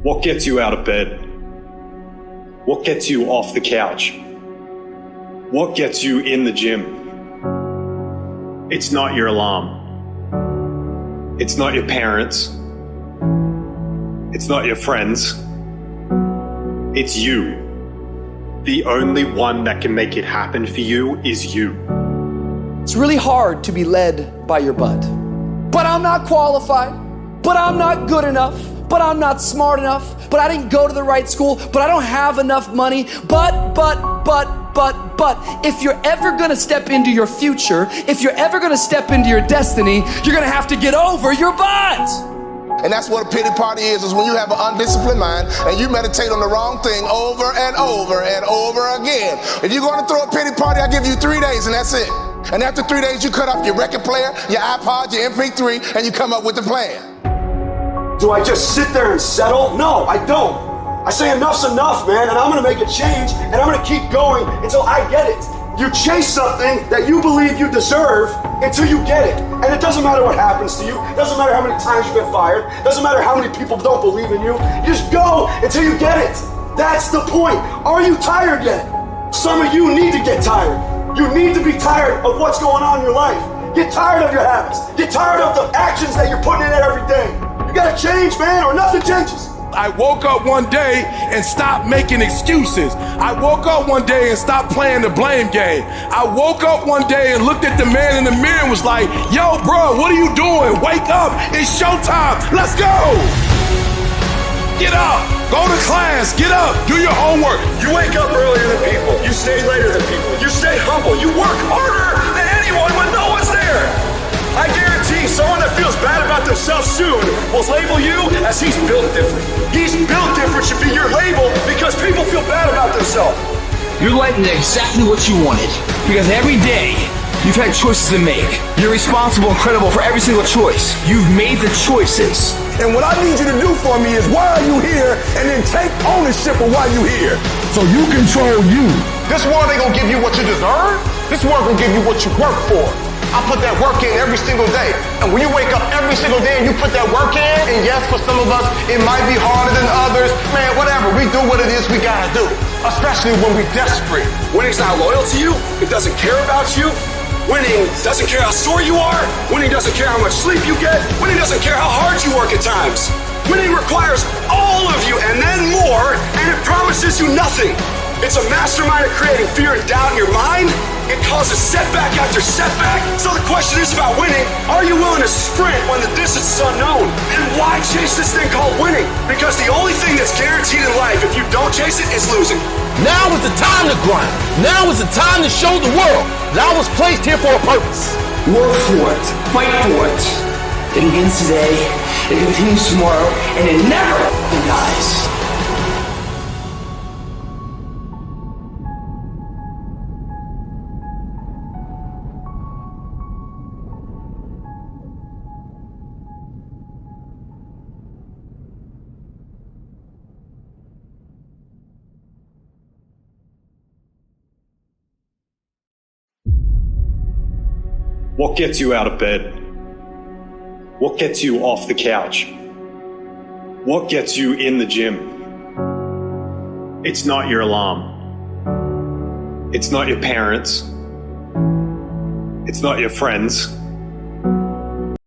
What gets you out of bed? What gets you off the couch? What gets you in the gym? It's not your alarm. It's not your parents. It's not your friends. It's you. The only one that can make it happen for you is you. It's really hard to be led by your butt. But I'm not qualified. But I'm not good enough. But I'm not smart enough. But I didn't go to the right school. But I don't have enough money. But. If you're ever gonna step into your future, if you're ever gonna step into your destiny, you're gonna have to get over your butt. And that's what a pity party is when you have an undisciplined mind and you meditate on the wrong thing over and over and over again. If you're going to throw a pity party, I give you 3 days and that's it. And after 3 days, you cut off your record player, your iPod, your MP3, and you come up with a plan. Do I just sit there and settle? No, I don't. I say enough's enough, man, and I'm gonna make a change, and I'm gonna keep going until I get it. You chase something that you believe you deserve until you get it. And it doesn't matter what happens to you. It doesn't matter how many times you've been fired. It doesn't matter how many people don't believe in you. You just go until you get it. That's the point. Are you tired yet? Some of you need to get tired. You need to be tired of what's going on in your life. Get tired of your habits. Get tired of the actions that you're putting in it every day. You gotta change, man, or nothing changes. I woke up one day and stopped making excuses. I woke up one day and stopped playing the blame game. I woke up one day and looked at the man in the mirror and was like, yo, bro, what are you doing? Wake up, it's showtime, let's go. Get up, go to class, get up, do your homework. You wake up earlier than people, you stay later than people, you stay humble, you work harder than anyone when no one's there. I guarantee someone that feels bad about themselves soon will label you as he's built different. He's built different should be your label because people feel bad about themselves. Your life is exactly what you wanted because every day you've had choices to make. You're responsible and credible for every single choice. You've made the choices. And what I need you to do for me is why are you here and then take ownership of why you're here. So you control you. This world ain't gonna give you what you deserve. This world gonna give you what you work for. I put that work in every single day. And when you wake up every single day and you put that work in, and yes, for some of us, it might be harder than others. Man, whatever, we do what it is we gotta do. Especially when we're desperate. Winning's not loyal to you. It doesn't care about you. Winning doesn't care how sore you are. Winning doesn't care how much sleep you get. Winning doesn't care how hard you work at times. Winning requires all of you and then more, and it promises you nothing. It's a mastermind of creating fear and doubt in your mind. It causes setback after setback. So the question is about winning. Are you willing to sprint when the distance is unknown? And why chase this thing called winning? Because the only thing that's guaranteed in life, if you don't chase it, is losing. Now is the time to grind. Now is the time to show the world that I was placed here for a purpose. Work for it. Fight for it. It begins today, it continues tomorrow, and it never dies. What gets you out of bed? What gets you off the couch? What gets you in the gym? It's not your alarm. It's not your parents. It's not your friends.